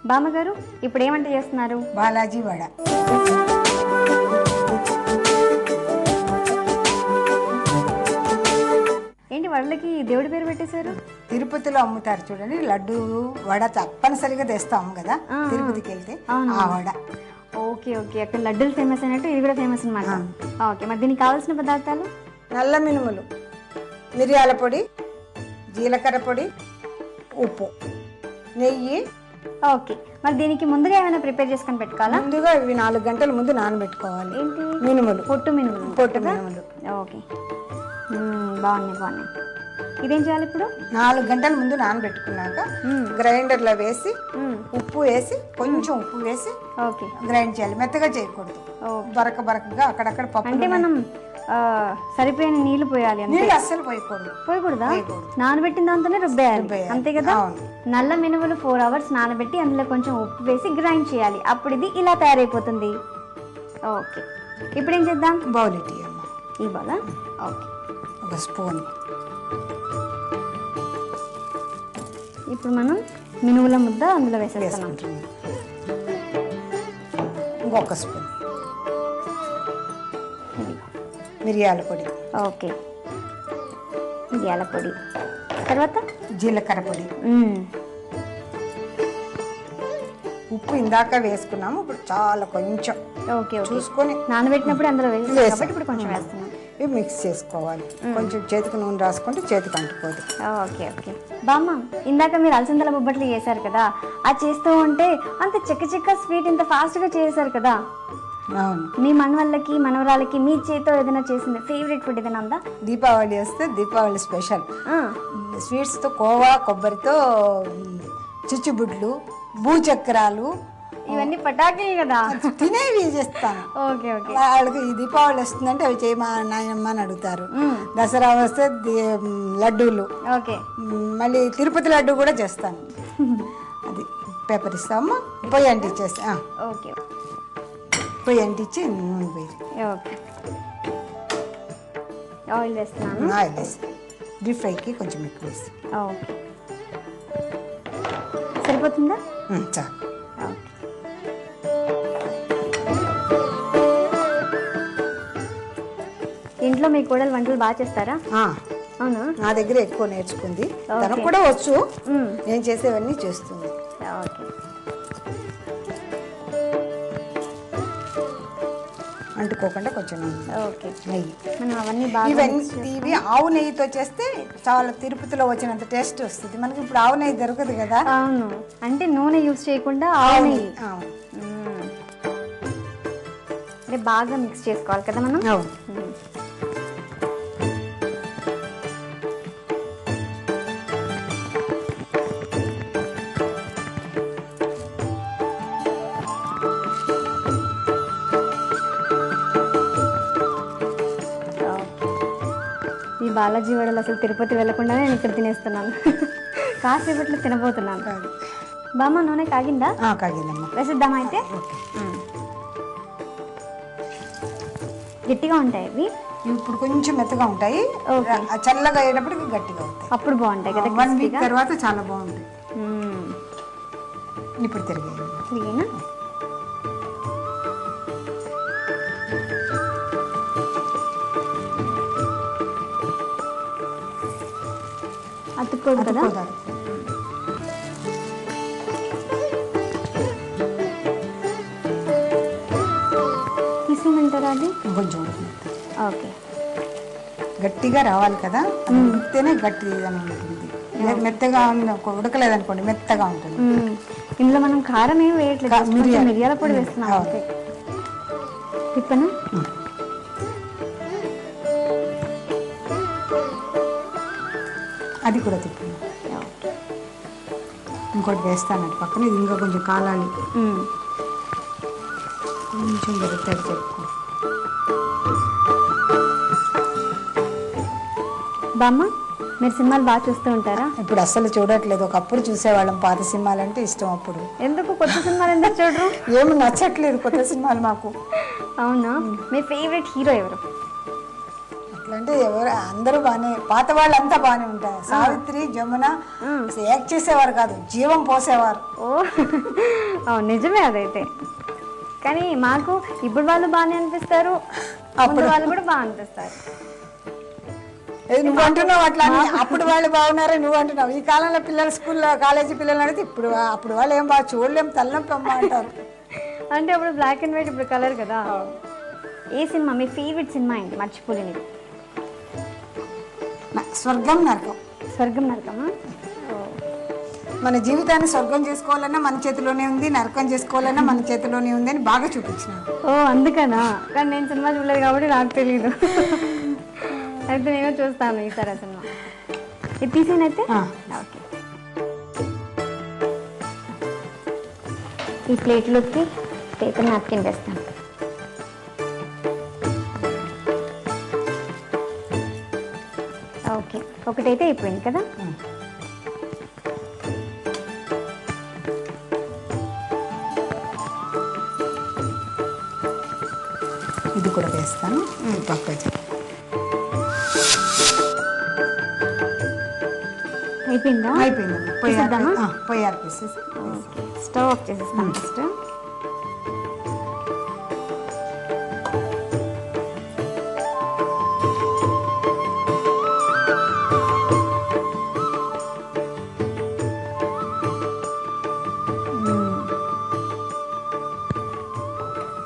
బామ్మగారు ఇప్పుడు ఏమంట చేస్తున్నారు? బాలాజీ వడ. ఏంటి వడలకి దేవుడి పేరు పెట్టేశారు? తిరుపతిలో అమ్ముతారు చూడండి లడ్డు వడ, తప్పనిసరిగా తెస్తాము కదా తిరుపతికి వెళ్తే ఆ వడ. ఓకే ఓకే, అక్కడ లడ్డూలు ఫేమస్ అయినట్టు ఇది కూడా ఫేమస్ అనమాట. ఓకే, మరి దీనికి కావాల్సిన పదార్థాలు? నల్ల మినుములు, మిరియాల పొడి, జీలకర్ర పొడి, ఉప్పు, నెయ్యి. ఓకే, మరి దీనికి ముందుగా ఏమైనా ప్రిపేర్ చేసుకొని పెట్టుకోవాలా? ముందుగా ఇవి 4 గంటల ముందు నానబెట్టుకోవాలి. ఏంటి? మినుములు, పొట్టు మినుములు. పొట్టు మినుములు. ఓకే, బాగున్నాయి. ఇదేం చేయాలి ఇప్పుడు? 4 గంటల ముందు నానబెట్టుకున్నాక గ్రైండర్లో వేసి ఉప్పు వేసి కొంచెం ఉప్పు వేసి ఓకే గ్రైండ్ చేయాలి. మెత్తగా చేయకూడదు, బరకగా అక్కడక్కడ పప్పు. అంటే మనం సరిపోయిన నీళ్లు పోయాలి? నీళ్ళు అస్సలు పోయకూడదు. పోయకూడదా? నానబెట్టిన దాంతోనే రుబ్బేయాలి, అంతే కదా? నల్ల మినుములు 4 అవర్స్ నానబెట్టి అందులో కొంచెం ఉప్పు వేసి గ్రైండ్ చేయాలి, అప్పుడు ఇది ఇలా తయారైపోతుంది. ఓకే, ఇప్పుడు ఏం చేద్దాం? బౌల్ ఇటీ అమ్మ. ఈ బౌలా? ఓకే, ఒక స్పూన్. ఇప్పుడు మనం మినుముల ముద్ద అందులో వేసేస్తున్నాం. ఇంకొక స్పూన్ మిరియాల పొడి. ఓకే, మిరియాల పొడి, తర్వాత జీలకర్ర పొడి, ఉప్పు ఇందాక వేసుకున్నాము, ఇప్పుడు చాలా కొంచెం ఓకే చూసుకొని నానబెట్టినప్పుడు అందులో వేసాం కాబట్టి ఇప్పుడు కొంచెం వేస్తున్నాం. ఇవి మిక్స్ చేసుకోవాలి. కొంచెం చేతికి నూనె రాసుకుంటే చేతికి అంటుకోదు. ఓకే ఓకే బామ్మ, ఇందాక మీరు అలసందల బొబ్బట్లు చేశారు కదా, అది చేస్తూ ఉంటే అంత చెక్క స్వీట్ ఇంత ఫాస్ట్గా చేశారు కదా. అవును, మీ మనవళ్ళకి మనవరాలకి మీ చేతితో ఏదైనా చేసింది ఫేవరెట్ ఫుడ్ ఏదైనా ఉందా? దీపావళి వస్తే దీపావళి స్పెషల్ స్వీట్స్తో కోవా, కొబ్బరితో చిచ్చుబుడ్లు, భూచక్రాలు, ఇవన్నీ పటాకులు కదా, తినేవి చేస్తాను. ఓకే ఓకే, వాళ్ళకి ఈ దీపావళి వస్తుందంటే అవి చేయమా నాయనమ్మ అని అడుగుతారు. దసరా వస్తే లడ్డూలు, ఓకే, మళ్ళీ తిరుపతి లడ్డు కూడా చేస్తాను. అది పేపర్ ఇస్తాము, పొయ్యి అంటించేసి ఓకే, పొయ్యి అంటించి నూనె పోయి ఓకే, ఆయిల్ వేస్తున్నాను. ఆయిల్ వేసి డీప్ ఫ్రైకి కొంచెం ఎక్కువ వేసి. ఓకే, సరిపోతుందా? చాలు. ఓకే, ఇంట్లో మీ కోడలు వంటలు బాగా చేస్తారా? అవునా? నా దగ్గర ఎక్కువ నేర్చుకుంది, తనకు కూడా వచ్చు. నేను చేసేవన్నీ చేస్తుంది. ఓకే, అంటుకోకుండా కొంచెం ఓకే, నెయ్యి. మనం అవన్నీ బాగా ఇవి ఆవు నెయ్యితో చేస్తే చాలా తిరుపతిలో వచ్చినంత టేస్ట్ వస్తుంది. మనకి ఇప్పుడు ఆవు నెయ్యి దొరకదు కదా. అవును, అంటే నూనె యూజ్ చేయకుండా ఆవు నెయ్యి. అంటే బాగా మిక్స్ చేసుకోవాలి కదా మనం. అవును, ఈ బాలాజీ వడలు అసలు తిరుపతి వెళ్ళకుండానే నేను ఇక్కడ తినేస్తున్నాను. కాసేపట్లో తినబోతున్నాను. బామ్మ, నూనె కాగిందా? కాగిందమ్మా. వేసిద్దామా అయితే? గట్టిగా ఉంటాయి ఇవి ఇప్పుడు కొంచెం మెత్తగా ఉంటాయి, చల్లగా అయ్యేటప్పటికి గట్టిగా ఉంటాయి. అప్పుడు బాగుంటాయి కదా. 1 వీక్ తర్వాత చాలా బాగుంటాయి. ఇప్పుడు తిరిగేనా? అతుక్కోదు కదా. తీసేయమంటారా అది? కొంచెం ఓకే, గట్టిగా రావాలి కదా, ఉడికితేనే గట్టిగా ఉంటుంది. మెత్తగా ఉడకలేదనుకోండి మెత్తగా ఉంటుంది. ఇందులో మనం కారం ఏమి వేయట్లేదు, మిరియాల పొడి వేస్తున్నాం. ఓకే, తిప్పనా? అది కూడా తిప్పాను. ఇంకోటి వేస్తాను అటు పక్కన, ఇది ఇంకా కొంచెం కాలాలి. కొంచెం దొరుకుతాడు చెప్పుకో. బామ్మ, మీరు సినిమాలు బాగా చూస్తూ ఉంటారా? ఇప్పుడు అస్సలు చూడట్లేదు, ఒకప్పుడు చూసేవాళ్ళం. పాత సినిమాలు అంటే ఇష్టం అప్పుడు. ఎందుకు కొత్త సినిమాలు ఎందుకు చూడరు? ఏమి నచ్చట్లేదు కొత్త సినిమాలు మాకు. అవునా? మీ ఫేవరెట్ హీరో ఎవరు? అంటే ఎవరు అందరూ బాగానే, పాత వాళ్ళంతా బాగానే ఉంటారు. సావిత్రి, జమున యాక్ట్ చేసేవారు కాదు, జీవం పోసేవారు. ఓ అవును, నిజమే అదైతే. కానీ మాకు ఇప్పుడు వాళ్ళు బాగానే అనిపిస్తారు, అప్పుడు వాళ్ళు కూడా బాగా అనిపిస్తారు. నువ్వు అంటున్నావు అట్లా అని. అప్పుడు వాళ్ళు బాగున్నారా నువ్వు అంటున్నావు. ఈ కాలంలో పిల్లలు స్కూల్లో కాలేజీ పిల్లలు అడిగితే అప్పుడు వాళ్ళు ఏం బాగా చూడలేం, తలనొప్పి అమ్మ అంటారు. అంటే అప్పుడు బ్లాక్ అండ్ వైట్, ఇప్పుడు కలర్ కదా. ఏ సినిమా మీ ఫేవరెట్ సినిమా ఏంటి మర్చిపోలేనిది? స్వర్గం నరకం. స్వర్గం నరకమా? మన జీవితాన్ని స్వర్గం చేసుకోవాలన్నా మన చేతిలోనే ఉంది, నరకం చేసుకోవాలన్నా మన చేతిలోనే ఉంది అని బాగా చూపించినాను. ఓ అందుకనా? కానీ నేను సినిమా చూడలేదు కాబట్టి నాకు తెలీదు. అయితే నేను చూస్తాను ఈసారి ఆ సినిమా. ఇది తీసేనైతే ఓకే. ఈ ప్లేట్లోకి పేపర్ నాప్కిన్ వేస్తాను. ఓకే, ఒకటైతే అయిపోయింది కదా. ఇది కూడా వేస్తాను. అయిపోయిందా? అయిపోయిందమ్మా. పొయ్యి ఆర్పేసేసి స్టవ్ ఆఫ్ చేసేస్తాను ఫస్ట్.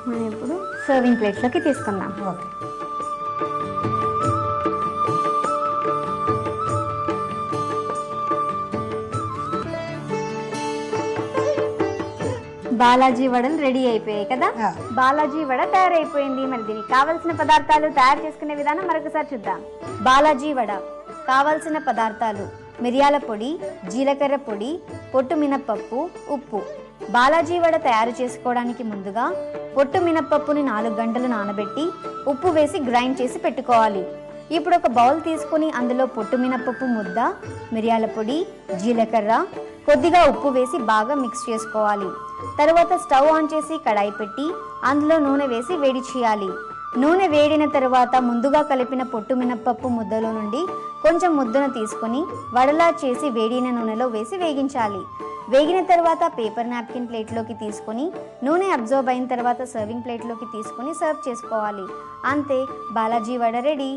మనం ఇప్పుడు సర్వింగ్ ప్లేట్లోకి తీసుకుందాం. ఓకే. బాలాజీ వడలు రెడీ అయిపోయాయి కదా. బాలాజీ వడ తయారైపోయింది. మరి దీనికి కావలసిన పదార్థాలు, తయారు చేసుకునే విధానం మరొకసారి చూద్దాం. బాలాజీ వడ కావలసిన పదార్థాలు: మిరియాల పొడి, జీలకర్ర పొడి, పొట్టు మినప్పప్పు, ఉప్పు. బాలాజీ వడ తయారు చేసుకోవడానికి ముందుగా పొట్టు మినప్పప్పుని 4 గంటలు నానబెట్టి ఉప్పు వేసి గ్రైండ్ చేసి పెట్టుకోవాలి. ఇప్పుడు ఒక బౌల్ తీసుకుని అందులో పొట్టు మినప్పప్పు ముద్ద, మిరియాల పొడి, జీలకర్ర, కొద్దిగా ఉప్పు వేసి బాగా మిక్స్ చేసుకోవాలి. తరువాత స్టవ్ ఆన్ చేసి కడాయి పెట్టి అందులో నూనె వేసి వేడి చేయాలి. నూనె వేడిన తర్వాత ముందుగా కలిపిన పొట్టు మినప్పప్పు ముద్దలో నుండి కొంచెం ముద్దను తీసుకుని వడలా చేసి వేడిన నూనెలో వేసి వేగించాలి. వేగిన తర్వాత పేపర్ నాప్కిన్ ప్లేట్లోకి తీసుకొని నూనె అబ్జర్బ్ అయిన తర్వాత సర్వింగ్ ప్లేట్లోకి తీసుకొని సర్వ్ చేసుకోవాలి. అంతే, బాలాజీ వడ రెడీ.